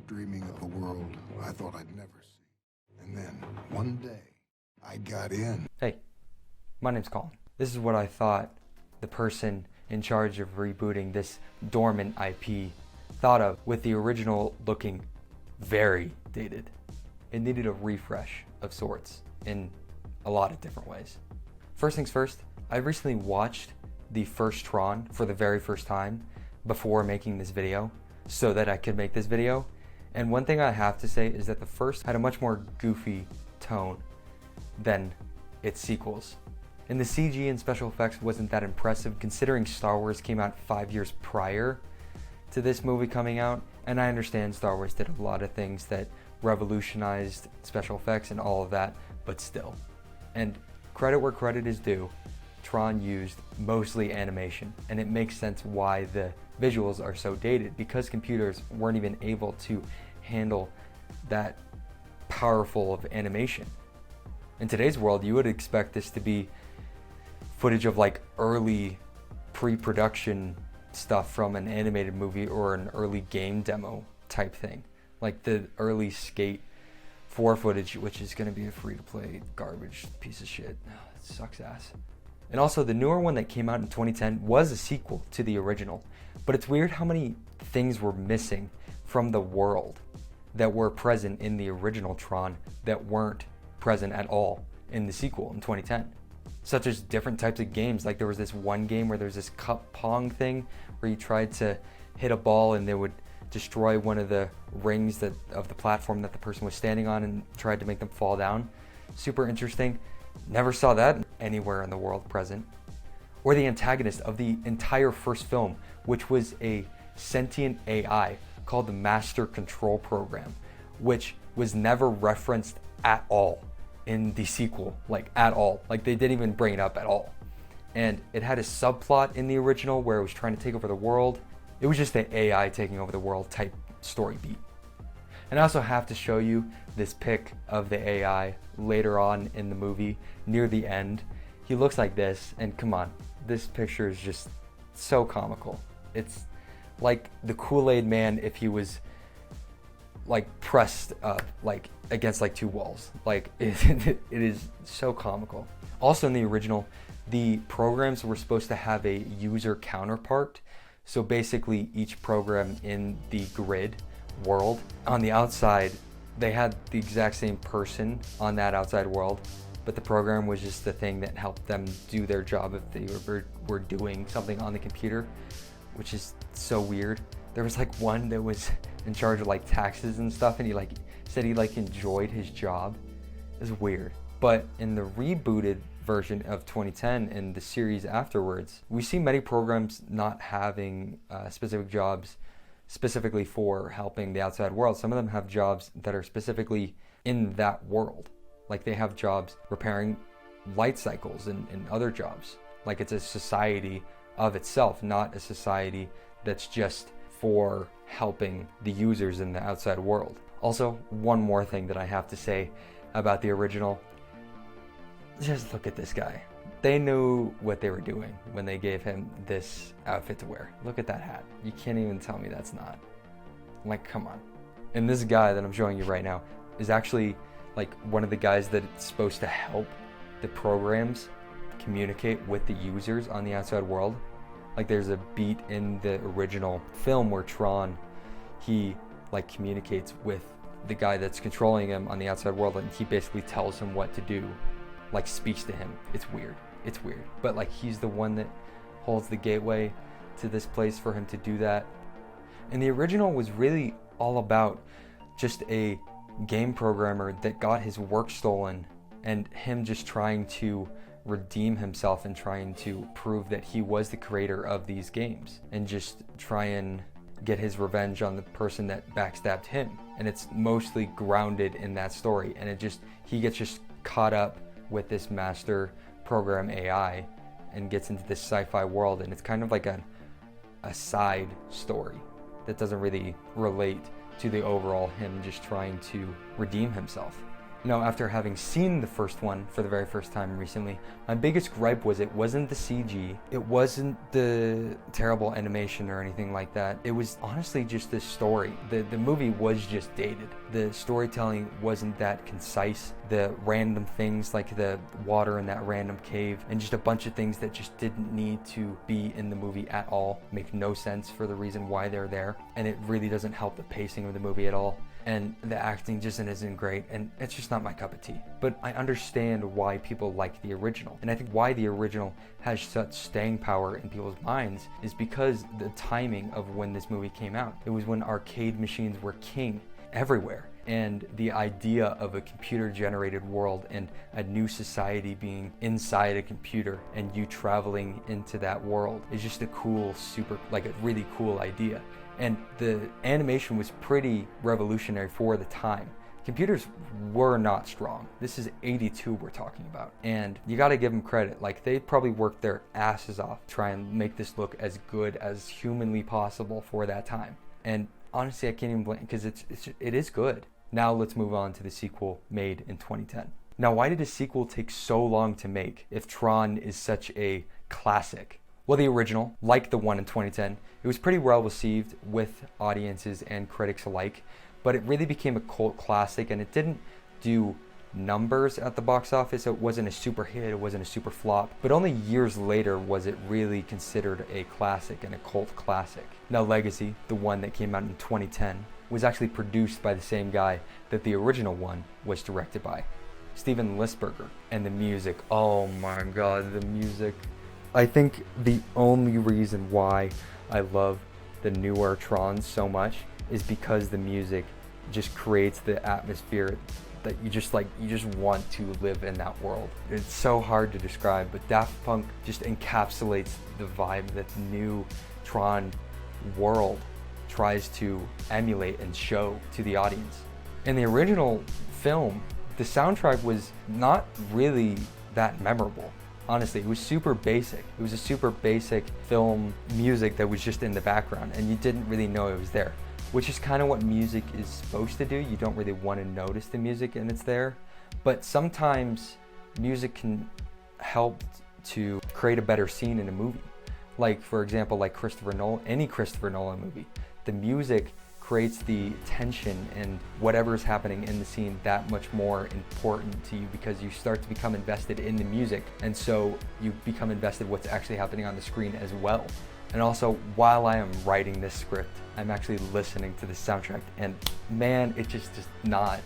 dreaming of a world I thought I'd never see. And then, one day, I got in. Hey, my name's Colin. This is what I thought the person in charge of rebooting this dormant IP thought of, with the original looking very dated. It needed a refresh of sorts in a lot of different ways. First things first, I recently watched the first Tron for the very first time before making this video so that I could make this video. And one thing I have to say is that the first had a much more goofy tone than its sequels. And the CG and special effects wasn't that impressive considering Star Wars came out 5 years prior to this movie coming out. And I understand Star Wars did a lot of things that revolutionized special effects and all of that, but still. And credit where credit is due, Tron used mostly animation, and it makes sense why the visuals are so dated, because computers weren't even able to handle that powerful of animation. In today's world, you would expect this to be footage of like early pre-production stuff from an animated movie or an early game demo type thing, like the early Skate 4 footage, which is going to be a free-to-play garbage piece of shit. It sucks ass. And also, the newer one that came out in 2010 was a sequel to the original, but it's weird how many things were missing from the world that were present in the original Tron that weren't present at all in the sequel in 2010. Such as different types of games. Like there was this one game where there's this cup Pong thing where you tried to hit a ball and they would destroy one of the rings of the platform that the person was standing on and tried to make them fall down. Super interesting. Never saw that anywhere in the world present. Or the antagonist of the entire first film, which was a sentient AI called the Master Control Program, which was never referenced at all in the sequel, like at all. Like they didn't even bring it up at all. And it had a subplot in the original where it was trying to take over the world. It was just the AI taking over the world type story beat. And I also have to show you this pic of the AI later on in the movie, near the end. He looks like this, and come on, this picture is just so comical. It's like the Kool-Aid Man if he was like pressed up like against like two walls. Like it is so comical. Also in the original, the programs were supposed to have a user counterpart. So basically each program in the grid world on the outside, they had the exact same person on that outside world, but the program was just the thing that helped them do their job if they were doing something on the computer, which is so weird. There was like one that was in charge of like taxes and stuff, and he like said he like enjoyed his job. It was weird. But in the rebooted version of 2010 and the series afterwards, we see many programs not having specific jobs specifically for helping the outside world. Some of them have jobs that are specifically in that world. Like they have jobs repairing light cycles and other jobs. Like it's a society of itself, not a society that's just for helping the users in the outside world. Also, one more thing that I have to say about the original. Just look at this guy. They knew what they were doing when they gave him this outfit to wear. Look at that hat. You can't even tell me that's not. Like, come on. And this guy that I'm showing you right now is actually like one of the guys that's supposed to help the programs communicate with the users on the outside world. Like there's a beat in the original film where Tron, he like communicates with the guy that's controlling him on the outside world, and he basically tells him what to do, like speaks to him. It's weird. It's weird. But like he's the one that holds the gateway to this place for him to do that. And the original was really all about just a game programmer that got his work stolen and him just trying to redeem himself and trying to prove that he was the creator of these games and just try and get his revenge on the person that backstabbed him. And it's mostly grounded in that story, and he gets just caught up with this master program AI and gets into this sci-fi world, and it's kind of like a side story that doesn't really relate to the overall him just trying to redeem himself. Now, after having seen the first one for the very first time recently, my biggest gripe was it wasn't the CG, it wasn't the terrible animation or anything like that. It was honestly just the story. The movie was just dated. The storytelling wasn't that concise. The random things like the water in that random cave and just a bunch of things that just didn't need to be in the movie at all make no sense for the reason why they're there. And it really doesn't help the pacing of the movie at all. And the acting just isn't great, and it's just not my cup of tea. But I understand why people like the original, and I think why the original has such staying power in people's minds is because the timing of when this movie came out. It was when arcade machines were king everywhere, and the idea of a computer-generated world and a new society being inside a computer and you traveling into that world is just a cool, a really cool idea. And the animation was pretty revolutionary for the time. Computers were not strong. This is 82 we're talking about. And you gotta give them credit. Like, they probably worked their asses off to try and make this look as good as humanly possible for that time. And honestly, I can't even blame, because it is good. Now let's move on to the sequel made in 2010. Now, why did a sequel take so long to make if Tron is such a classic? Well, the original, like the one in 2010, it was pretty well received with audiences and critics alike, but it really became a cult classic, and it didn't do numbers at the box office. It wasn't a super hit, it wasn't a super flop, but only years later was it really considered a classic and a cult classic. Now, Legacy, the one that came out in 2010, was actually produced by the same guy that the original one was directed by, Steven Lisberger. And the music, oh my god, the music. I think the only reason why I love the newer Tron so much is because the music just creates the atmosphere that you just want to live in that world. It's so hard to describe, but Daft Punk just encapsulates the vibe that the new Tron world tries to emulate and show to the audience. In the original film, the soundtrack was not really that memorable. Honestly, it was super basic. It was a super basic film music that was just in the background, and you didn't really know it was there, which is kind of what music is supposed to do. You don't really want to notice the music and it's there, but sometimes music can help to create a better scene in a movie. Like, for example, like any Christopher Nolan movie, the music creates the tension and whatever is happening in the scene that much more important to you, because you start to become invested in the music, and so you become invested what's actually happening on the screen as well. And also, while I am writing this script, I'm actually listening to the soundtrack, and man, it just does not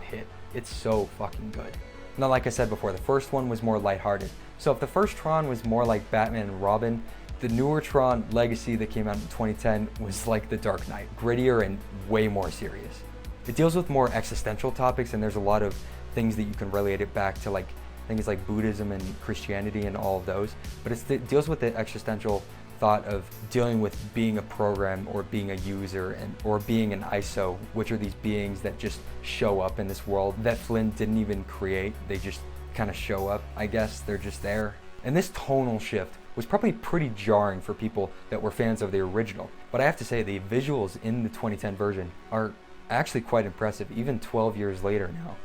hit. It's so fucking good. Now, like I said before, the first one was more lighthearted. So if the first Tron was more like Batman and Robin, the newer Tron Legacy that came out in 2010 was like The Dark Knight, grittier and way more serious. It deals with more existential topics, and there's a lot of things that you can relate it back to, like things like Buddhism and Christianity and all of those, but it deals with the existential thought of dealing with being a program or being a user or being an ISO, which are these beings that just show up in this world that Flynn didn't even create. They just kind of show up, I guess. They're just there. And this tonal shift was probably pretty jarring for people that were fans of the original. But I have to say, the visuals in the 2010 version are actually quite impressive, even 12 years later now.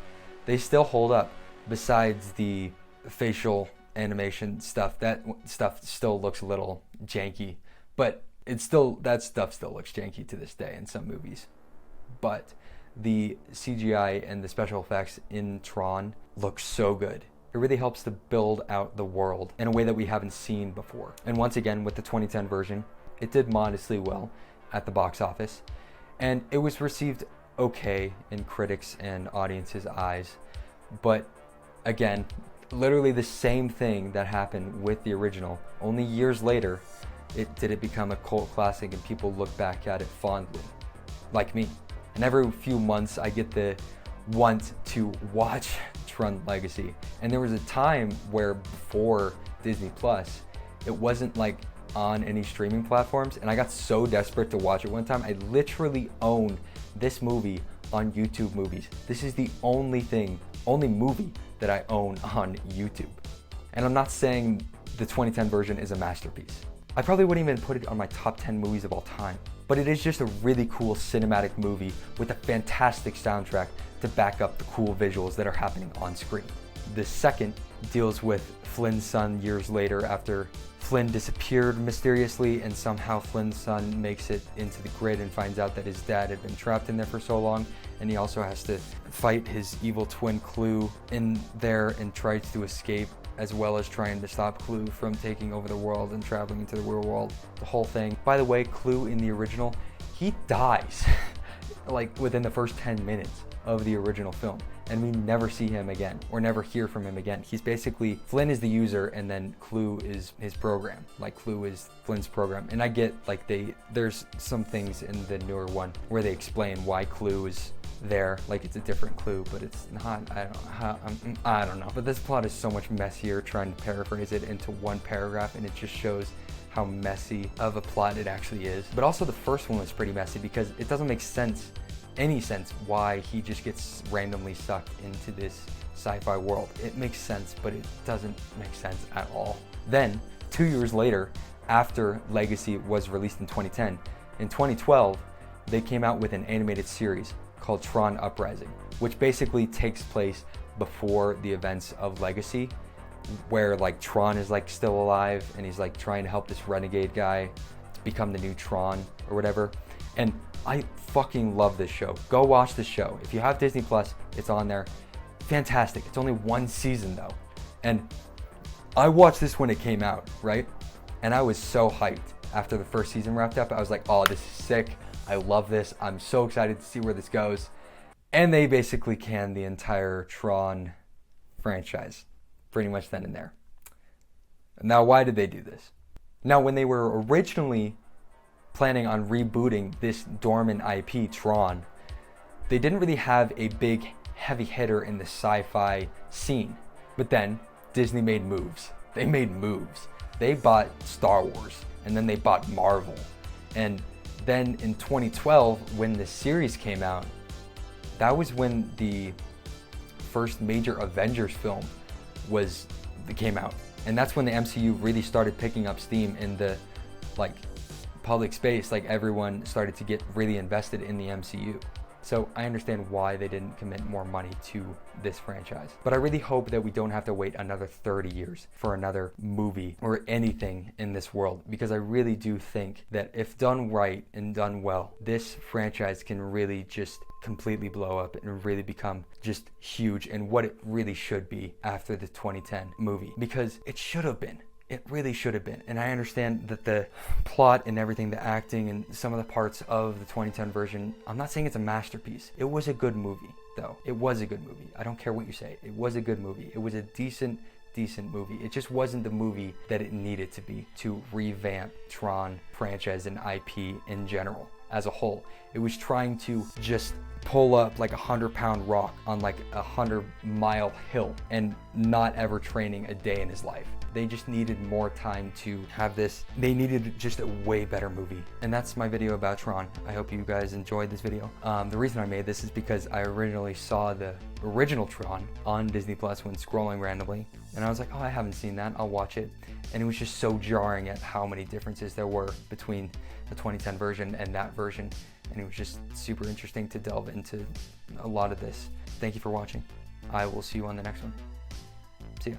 They still hold up, besides the facial animation stuff. That stuff still looks a little janky, but that stuff still looks janky to this day in some movies. But the CGI and the special effects in Tron look so good. It really helps to build out the world in a way that we haven't seen before. And once again, with the 2010 version, it did modestly well at the box office, and it was received okay in critics and audiences' eyes. But again, literally the same thing that happened with the original. Only years later, it become a cult classic, and people look back at it fondly, like me. And every few months, I get the want to watch Tron Legacy. And there was a time where before Disney Plus, it wasn't like on any streaming platforms, and I got so desperate to watch it one time, I literally own this movie on YouTube Movies. This is the only movie that I own on YouTube. And I'm not saying the 2010 version is a masterpiece. I probably wouldn't even put it on my top 10 movies of all time. but it is just a really cool cinematic movie with a fantastic soundtrack to back up the cool visuals that are happening on screen. The second deals with Flynn's son years later after Flynn disappeared mysteriously, and somehow Flynn's son makes it into the grid and finds out that his dad had been trapped in there for so long, and he also has to fight his evil twin Clue in there and tries to escape, as well as trying to stop Clue from taking over the world and traveling into the real world. The whole thing. By the way, Clue in the original, he dies like within the first 10 minutes of the original film, and we never see him again or never hear from him again. He's basically, Flynn is the user and then Clue is his program. Like Clue is Flynn's program. And I get like there's some things in the newer one where they explain why Clue is there, like it's a different Clue, but it's not. I don't know. But this plot is so much messier, trying to paraphrase it into one paragraph, and it just shows how messy of a plot it actually is. But also the first one was pretty messy because it doesn't make any sense why he just gets randomly sucked into this sci-fi world. It makes sense, but it doesn't make sense at all. Then 2 years later, after Legacy was released in 2010, in 2012 they came out with an animated series called Tron Uprising, which basically takes place before the events of Legacy, where like Tron is like still alive and he's like trying to help this renegade guy become the new Tron or whatever. And I fucking love this show. Go watch this show. If you have Disney Plus, it's on there. Fantastic. It's only one season though. And I watched this when it came out, right? And I was so hyped after the first season wrapped up. I was like, oh, this is sick. I love this. I'm so excited to see where this goes. And they basically canned the entire Tron franchise pretty much then and there. Now, why did they do this? Now, when they were originally planning on rebooting this dormant IP, Tron, they didn't really have a big heavy hitter in the sci-fi scene. But then Disney made moves. They made moves. They bought Star Wars, and then they bought Marvel. And then in 2012, when the series came out, that was when the first major Avengers film came out. And that's when the MCU really started picking up steam in the public space. Like everyone started to get really invested in the MCU. So I understand why they didn't commit more money to this franchise. But I really hope that we don't have to wait another 30 years for another movie or anything in this world, because I really do think that if done right and done well, this franchise can really just completely blow up and really become just huge and what it really should be after the 2010 movie, because it should have been. It really should have been. And I understand that the plot and everything, the acting and some of the parts of the 2010 version, I'm not saying it's a masterpiece. It was a good movie, though. It was a good movie. I don't care what you say. It was a good movie. It was a decent movie. It just wasn't the movie that it needed to be to revamp Tron franchise and IP in general as a whole. It was trying to just pull up like 100-pound rock on like a 100-mile hill and not ever training a day in his life. They just needed more time to have this. They needed just a way better movie. And that's my video about Tron. I hope you guys enjoyed this video. The reason I made this is because I originally saw the original Tron on Disney Plus when scrolling randomly. And I was like, oh, I haven't seen that. I'll watch it. And it was just so jarring at how many differences there were between the 2010 version and that version. And it was just super interesting to delve into a lot of this. Thank you for watching. I will see you on the next one. See ya.